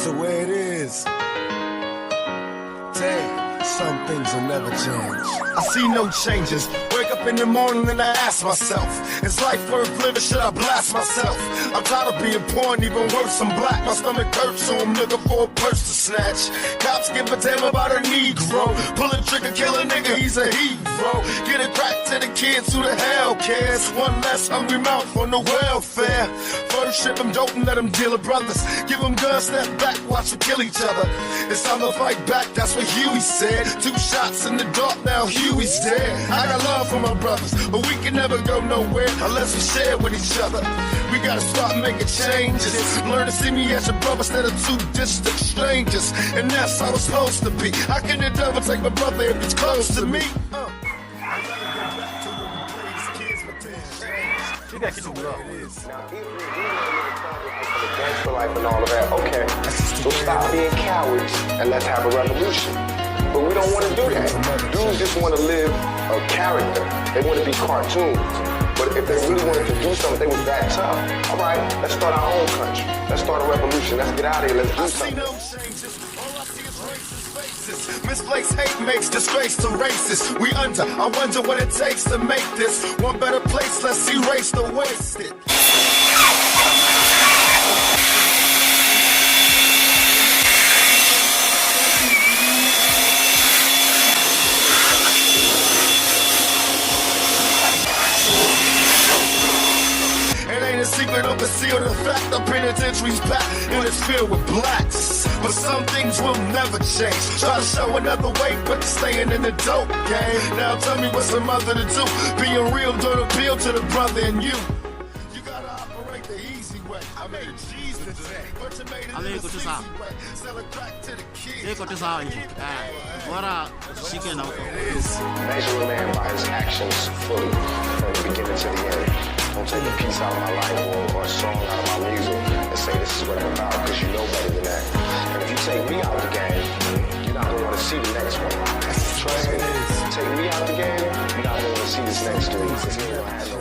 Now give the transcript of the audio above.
the way it is. Damn, some things will never change. I see no changes. Wake up in the morning and I ask myself, is life worth living? Should I blast myself? I'm tired of being poor and even worse, I'm black. My stomach hurts, so I'm looking for a purse to snatch. Cops give a damn about a Negro. Pull a trigger, kill a nigga, he's a hero. Get it crack to the kids, who the hell cares? One less hungry mouth on the welfare. First ship them dope and let them deal with brothers. Give them guns, step back, watch them kill each other. It's time to fight back, that's what Huey said. 2 shots in the dark, now Huey's dead. I got love for my brothers, but we can never go nowhere unless we share with each other. We gotta start making changes. Learn to see me as a brother instead of 2 distant strangers. And that's how it's supposed to be. How can the devil take my brother if it's close to me? You got to grow. Gangster life and all of that, okay. So stop being cowards and let's have a revolution. But we don't want to do that. Dudes just want to live a character. They want to be cartoons. But if they really wanted to do something, they was that tough. All right, let's start our own country. Let's start a revolution. Let's get out of here. Let's do something. Misplaced hate makes disgrace to races. We under, I wonder what it takes to make this one better place. Let's erase the wasted. Secret or concealed, the fact the penitentiary's packed and it's filled with blacks. But some things will never change. Try to show another way, but staying in the dope game. Now tell me what's a mother to do. Being real don't appeal to the brother in you. You gotta operate the easy way. I made cheese today, but you made it in the easy way. Sell a crack to the kids. Measure a man by his actions fully, from the beginning to the end. Don't take a piece out of my life or a song out of my music and say this is what I'm about, because you know better than that. And if you take me out the game, you're not going to want to see the next one. Trust me. Take me out the game, you're not going to want to see this next dude, because he ain't going to have no